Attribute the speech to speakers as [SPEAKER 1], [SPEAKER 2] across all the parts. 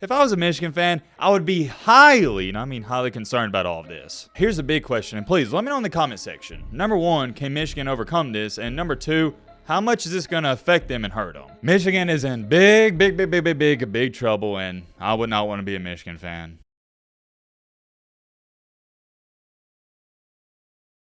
[SPEAKER 1] If I was a Michigan fan, I would be highly, and I mean highly concerned about all of this. Here's a big question, and please let me know in the comment section. Number one, can Michigan overcome this? And number two, how much is this going to affect them and hurt them? Michigan is in big trouble, and I would not want to be a Michigan fan.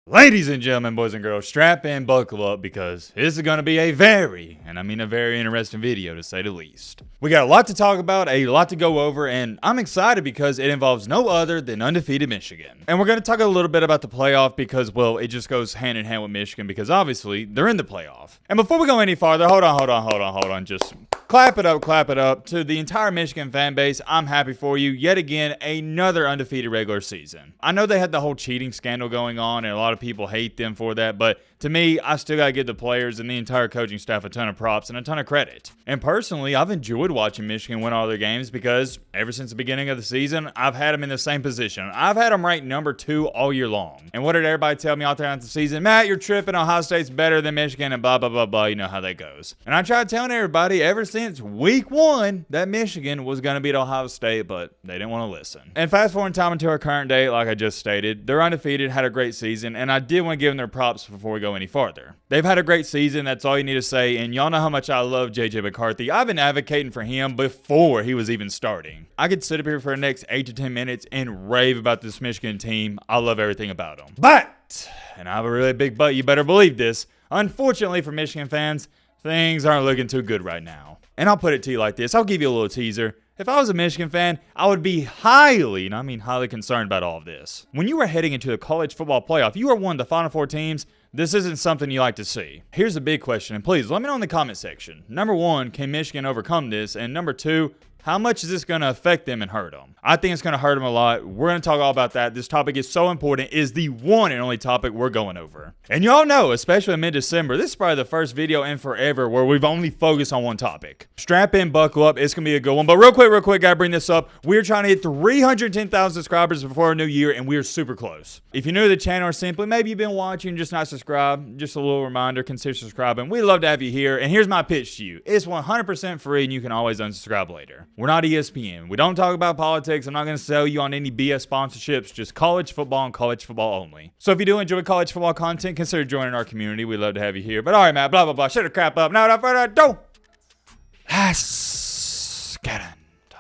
[SPEAKER 1] Ladies and gentlemen, boys and girls, strap in, buckle up, because this is going to be a very, and I mean a very interesting video to say the least. We got a lot to talk about, a lot to go over, and I'm excited because it involves no other than undefeated Michigan. And we're going to talk a little bit about the playoff because, well, it just goes hand in hand with Michigan because obviously they're in the playoff. And before we go any farther, hold on, just clap it up to the entire Michigan fan base. I'm happy for you. Yet again, another undefeated regular season. I know they had the whole cheating scandal going on, and a lot of people hate them for that, but to me, I still gotta give the players and the entire coaching staff a ton of props and a ton of credit. And personally, I've enjoyed watching Michigan win all their games because ever since the beginning of the season, I've had them in the same position. I've had them ranked number 2 all year long. And what did everybody tell me all throughout the season? Matt, you're tripping. Ohio State's better than Michigan and blah, blah, blah, blah. You know how that goes. And I tried telling everybody ever since week 1 that Michigan was gonna beat Ohio State, but they didn't want to listen. And fast forward time until our current day, like I just stated, they're undefeated, had a great season, and I did want to give them their props before we go any farther. They've had a great season, that's all you need to say, and y'all know how much I love JJ McCarthy. I've been advocating for him before he was even starting. I could sit up here for the next 8 to 10 minutes and rave about this Michigan team. I love everything about them. But, and I have a really big but, you better believe this, unfortunately for Michigan fans, things aren't looking too good right now. And I'll put it to you like this, I'll give you a little teaser. If I was a Michigan fan, I would be highly, and I mean highly concerned about all of this. When you are heading into the college football playoff, you are one of the Final Four teams. This isn't something you like to see. Here's a big question, and please let me know in the comment section. Number one, can Michigan overcome this? And number two, how much is this going to affect them and hurt them? I think it's going to hurt them a lot. We're going to talk all about that. This topic is so important. It is the one and only topic we're going over. And y'all know, especially in mid-December, this is probably the first video in forever where we've only focused on one topic. Strap in, buckle up. It's going to be a good one. But real quick, gotta bring this up. We're trying to hit 310,000 subscribers before our new year, and we're super close. If you're new to the channel or simply maybe you've been watching, just not subscribed, just a little reminder, consider subscribing. We'd love to have you here. And here's my pitch to you. It's 100% free, and you can always unsubscribe later. We're not ESPN. We don't talk about politics. I'm not going to sell you on any BS sponsorships, just college football and college football only. So if you do enjoy college football content, consider joining our community. We'd love to have you here. But all right, Matt, blah, blah, blah. Shut the crap up. Now, without further ado, let's get into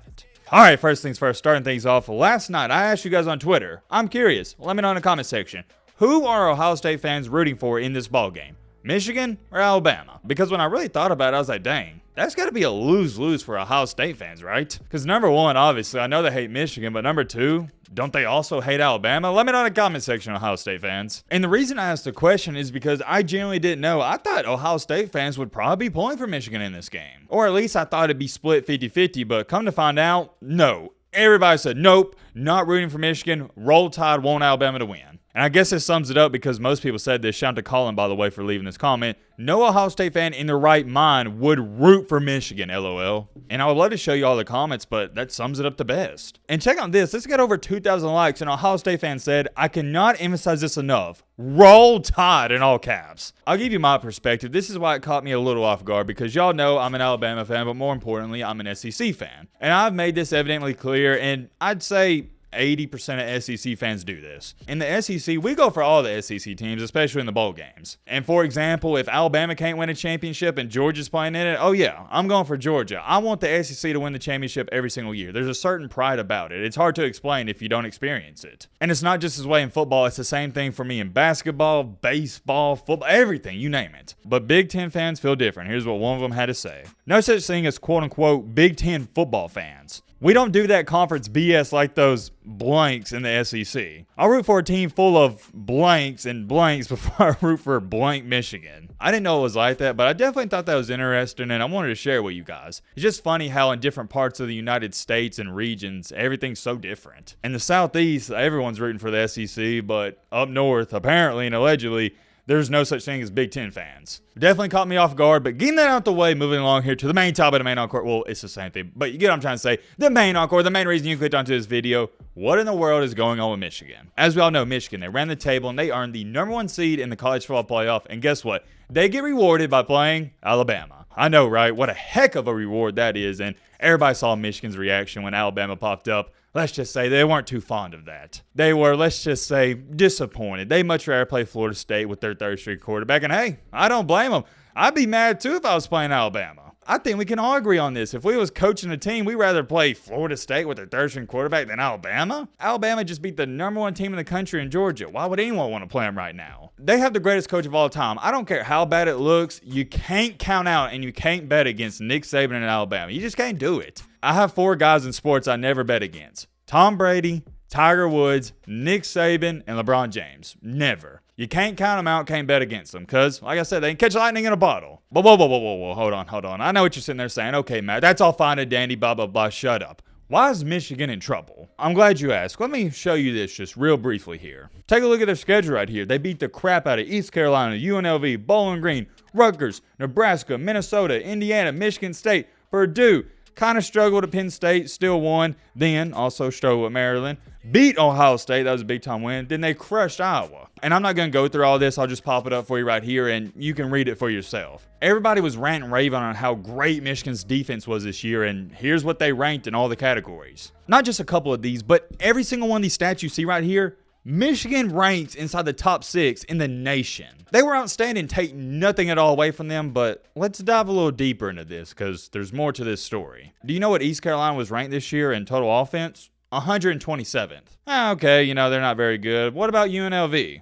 [SPEAKER 1] it. All right, first things first, starting things off. Last night, I asked you guys on Twitter. I'm curious. Let me know in the comment section. Who are Ohio State fans rooting for in this ball game? Michigan or Alabama? Because when I really thought about it, I was like, dang, that's got to be a lose-lose for Ohio State fans, right? Because number one, obviously, I know they hate Michigan, but number two, don't they also hate Alabama? Let me know in the comment section, Ohio State fans. And the reason I asked the question is because I genuinely didn't know. I thought Ohio State fans would probably be pulling for Michigan in this game. Or at least I thought it'd be split 50-50, but come to find out, no. Everybody said, nope, not rooting for Michigan. Roll Tide, want Alabama to win. And I guess this sums it up because most people said this. Shout out to Colin, by the way, for leaving this comment. No Ohio State fan in their right mind would root for Michigan, LOL. And I would love to show you all the comments, but that sums it up the best. And check out this. This got over 2,000 likes, and Ohio State fan said, I cannot emphasize this enough. Roll Tide in all caps. I'll give you my perspective. This is why it caught me a little off guard because y'all know I'm an Alabama fan, but more importantly, I'm an SEC fan. And I've made this evidently clear, and I'd say 80% of SEC fans do this. In the SEC, we go for all the SEC teams, especially in the bowl games. And for example, if Alabama can't win a championship and Georgia's playing in it, oh yeah, I'm going for Georgia. I want the SEC to win the championship every single year. There's a certain pride about it. It's hard to explain if you don't experience it. And it's not just this way in football. It's the same thing for me in basketball, baseball, football, everything, you name it. But Big Ten fans feel different. Here's what one of them had to say. No such thing as quote-unquote Big Ten football fans. We don't do that conference BS like those blanks in the SEC. I'll root for a team full of blanks and blanks before I root for blank Michigan. I didn't know it was like that, but I definitely thought that was interesting, and I wanted to share it with you guys. It's just funny how in different parts of the United States and regions, everything's so different. In the Southeast, everyone's rooting for the SEC, but up north, apparently and allegedly, there's no such thing as Big Ten fans. Definitely caught me off guard, but getting that out the way, moving along here to the main topic of the main encore. Well, it's the same thing, but you get what I'm trying to say. The main encore, the main reason you clicked onto this video. What in the world is going on with Michigan? As we all know, Michigan, they ran the table and they earned the #1 seed in the college football playoff. And guess what? They get rewarded by playing Alabama. I know, right? What a heck of a reward that is. And everybody saw Michigan's reaction when Alabama popped up. Let's just say they weren't too fond of that. They were, let's just say, disappointed. They much rather play Florida State with their third-string quarterback. And hey, I don't blame them. I'd be mad too if I was playing Alabama. I think we can all agree on this. If we was coaching a team, we'd rather play Florida State with their third-string quarterback than Alabama. Alabama just beat the #1 team in the country in Georgia. Why would anyone want to play them right now? They have the greatest coach of all time. I don't care how bad it looks. You can't count out and you can't bet against Nick Saban and Alabama. You just can't do it. I have 4 guys in sports I never bet against. Tom Brady, Tiger Woods, Nick Saban, and LeBron James. Never. You can't count them out, can't bet against them, because, like I said, they can catch lightning in a bottle. Whoa, hold on. I know what you're sitting there saying. Okay, Matt, that's all fine and dandy, blah, blah, blah, shut up. Why is Michigan in trouble? I'm glad you asked. Let me show you this just real briefly here. Take a look at their schedule right here. They beat the crap out of East Carolina, UNLV, Bowling Green, Rutgers, Nebraska, Minnesota, Indiana, Michigan State, Purdue. Kind of struggled at Penn State, still won. Then also struggled with Maryland. Beat Ohio State, that was a big time win. Then they crushed Iowa. And I'm not going to go through all this. I'll just pop it up for you right here and you can read it for yourself. Everybody was ranting and raving on how great Michigan's defense was this year, and here's what they ranked in all the categories. Not just a couple of these, but every single one of these stats you see right here, Michigan ranks inside the top 6 in the nation. They were outstanding, take nothing at all away from them, but let's dive a little deeper into this because there's more to this story. Do you know what East Carolina was ranked this year in total offense? 127th. Okay, they're not very good. What about UNLV?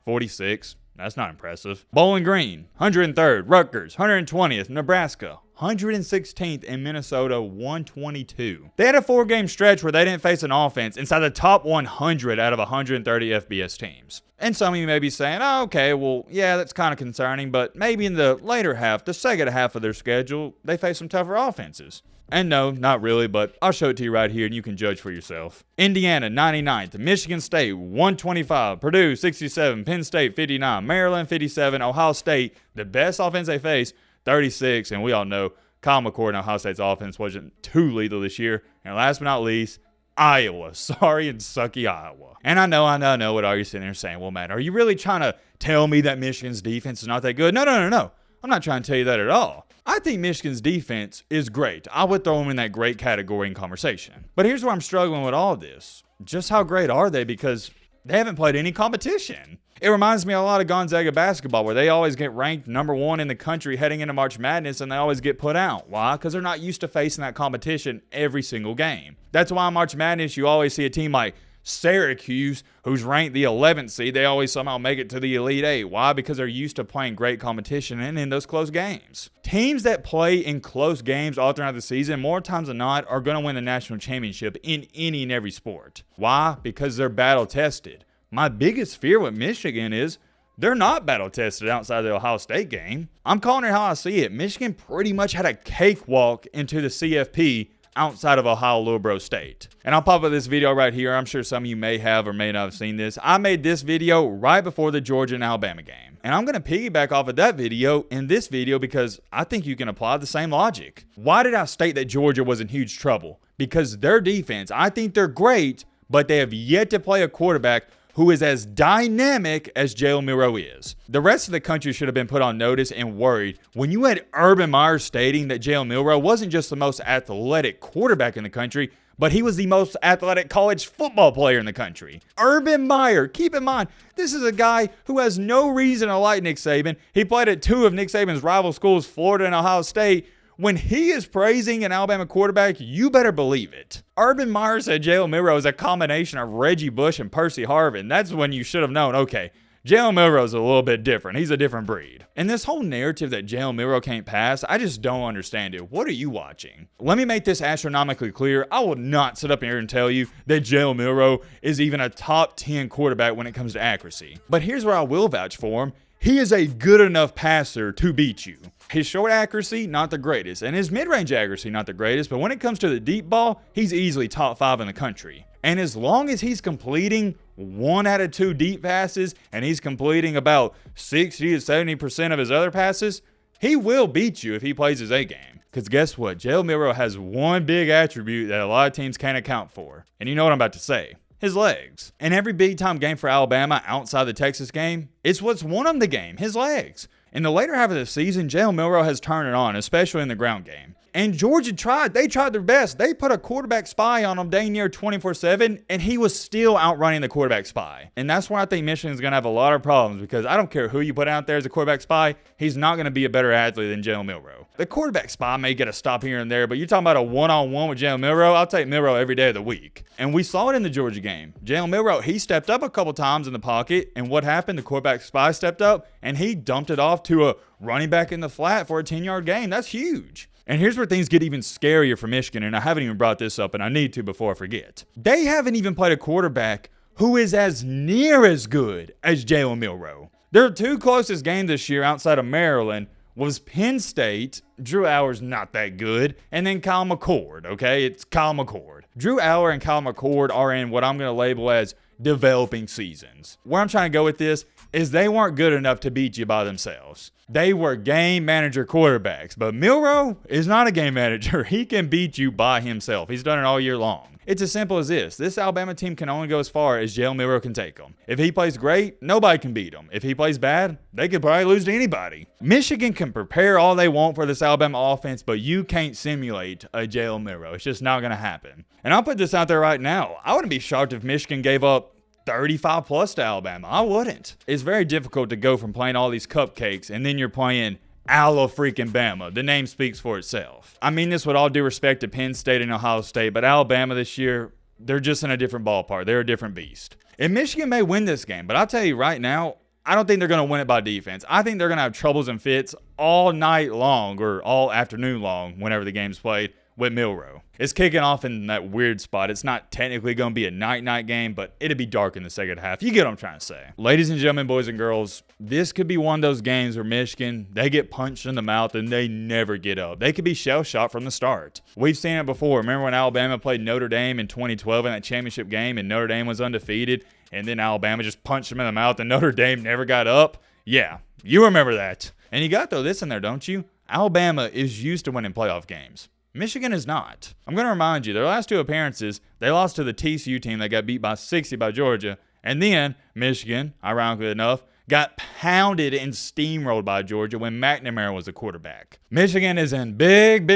[SPEAKER 1] 46. That's not impressive. Bowling Green, 103rd. Rutgers, 120th. Nebraska, 116th, and Minnesota 122. They had a 4-game stretch where they didn't face an offense inside the top 100 out of 130 FBS teams. And some of you may be saying, oh, okay, well, yeah, that's kind of concerning, but maybe in the later half, the second half of their schedule, they face some tougher offenses. And no, not really, but I'll show it to you right here and you can judge for yourself. Indiana, 99th. Michigan State, 125. Purdue, 67. Penn State, 59. Maryland, 57. Ohio State, the best offense they face, 36. And we all know Kyle McCord and Ohio State's offense wasn't too lethal this year. And last but not least, Iowa. Sorry and sucky Iowa. And I know what are you sitting there saying? Well, Matt, are you really trying to tell me that Michigan's defense is not that good? No. I'm not trying to tell you that at all. I think Michigan's defense is great. I would throw them in that great category in conversation. But here's where I'm struggling with all this. Just how great are they? Because they haven't played any competition. It reminds me a lot of Gonzaga basketball, where they always get ranked #1 in the country heading into March Madness, and they always get put out. Why? Because they're not used to facing that competition every single game. That's why in March Madness, you always see a team like Syracuse, who's ranked the 11th seed, they always somehow make it to the Elite Eight. Why? Because they're used to playing great competition and in those close games. Teams that play in close games all throughout the season, more times than not, are going to win the national championship in any and every sport. Why? Because they're battle tested. My biggest fear with Michigan is they're not battle tested outside the Ohio State game. I'm calling it how I see it. Michigan pretty much had a cakewalk into the CFP outside of Ohio Lilbro State. And I'll pop up this video right here. I'm sure some of you may have or may not have seen this. I made this video right before the Georgia and Alabama game. And I'm going to piggyback off of that video in this video because I think you can apply the same logic. Why did I state that Georgia was in huge trouble? Because their defense, I think they're great, but they have yet to play a quarterback who is as dynamic as Jalen Milroe is. The rest of the country should have been put on notice and worried when you had Urban Meyer stating that Jalen Milroe wasn't just the most athletic quarterback in the country, but he was the most athletic college football player in the country. Urban Meyer, keep in mind, this is a guy who has no reason to like Nick Saban. He played at 2 of Nick Saban's rival schools, Florida and Ohio State. When he is praising an Alabama quarterback, you better believe it. Urban Meyer said Jalen Milroe is a combination of Reggie Bush and Percy Harvin. That's when you should have known, okay, Jalen Milroe is a little bit different. He's a different breed. And this whole narrative that Jalen Milroe can't pass, I just don't understand it. What are you watching? Let me make this astronomically clear. I will not sit up here and tell you that Jalen Milroe is even a top 10 quarterback when it comes to accuracy. But here's where I will vouch for him. He is a good enough passer to beat you. His short accuracy, not the greatest, and his mid-range accuracy, not the greatest, but when it comes to the deep ball, he's easily top 5 in the country. And as long as he's completing 1 out of 2 deep passes, and he's completing about 60 to 70% of his other passes, he will beat you if he plays his A game. Because guess what? Jalen Milroe has one big attribute that a lot of teams can't account for. And you know what I'm about to say. His legs. In every big-time game for Alabama outside the Texas game, it's what's won him the game, his legs. In the later half of the season, Jalen Milroe has turned it on, especially in the ground game. And Georgia tried. They tried their best. They put a quarterback spy on him dang near 24/7, and he was still outrunning the quarterback spy. And that's why I think Michigan's going to have a lot of problems, because I don't care who you put out there as a quarterback spy, he's not going to be a better athlete than Jalen Milroe. The quarterback spy may get a stop here and there, but you're talking about a one-on-one with Jalen Milroe, I'll take Milroe every day of the week. And we saw it in the Georgia game. Jalen Milroe, he stepped up a couple times in the pocket, and what happened? The quarterback spy stepped up, and he dumped it off to a running back in the flat for a 10-yard gain. That's huge. And here's where things get even scarier for Michigan, and I haven't even brought this up, and I need to before I forget. They haven't even played a quarterback who is as near as good as Jalen Milroe. Their two closest games this year outside of Maryland was Penn State. Drew Allar's not that good. And then Kyle McCord, okay? It's Kyle McCord. Drew Allar and Kyle McCord are in what I'm going to label as developing seasons. Where I'm trying to go with this is they weren't good enough to beat you by themselves. They were game manager quarterbacks, but Milroe is not a game manager. He can beat you by himself. He's done it all year long. It's as simple as this. This Alabama team can only go as far as Jalen Milroe can take them. If he plays great, nobody can beat him. If he plays bad, they could probably lose to anybody. Michigan can prepare all they want for this Alabama offense, but you can't simulate a Jalen Milroe. It's just not going to happen. And I'll put this out there right now. I wouldn't be shocked if Michigan gave up 35 plus to Alabama. I wouldn't. It's very difficult to go from playing all these cupcakes and then you're playing Ala-freaking-Bama. The name speaks for itself. I mean this with all due respect to Penn State and Ohio State, but Alabama this year, they're just in a different ballpark. They're a different beast. And Michigan may win this game, but I'll tell you right now, I don't think they're going to win it by defense. I think they're going to have troubles and fits all night long or all afternoon long whenever the game's played with Milroe. It's kicking off in that weird spot. It's not technically going to be a night-night game, but it'll be dark in the second half. You get what I'm trying to say. Ladies and gentlemen, boys and girls, this could be one of those games where Michigan, they get punched in the mouth and they never get up. They could be shell-shocked from the start. We've seen it before. Remember when Alabama played Notre Dame in 2012 in that championship game and Notre Dame was undefeated and then Alabama just punched them in the mouth and Notre Dame never got up? Yeah, you remember that. And you got to throw this in there, don't you? Alabama is used to winning playoff games. Michigan is not. I'm going to remind you, their last two appearances, they lost to the TCU team that got beat by 60 by Georgia. And then Michigan, ironically enough, got pounded and steamrolled by Georgia when McNamara was the quarterback. Michigan is in big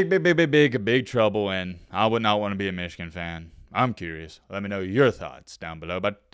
[SPEAKER 1] trouble, and I would not want to be a Michigan fan. I'm curious. Let me know your thoughts down below. But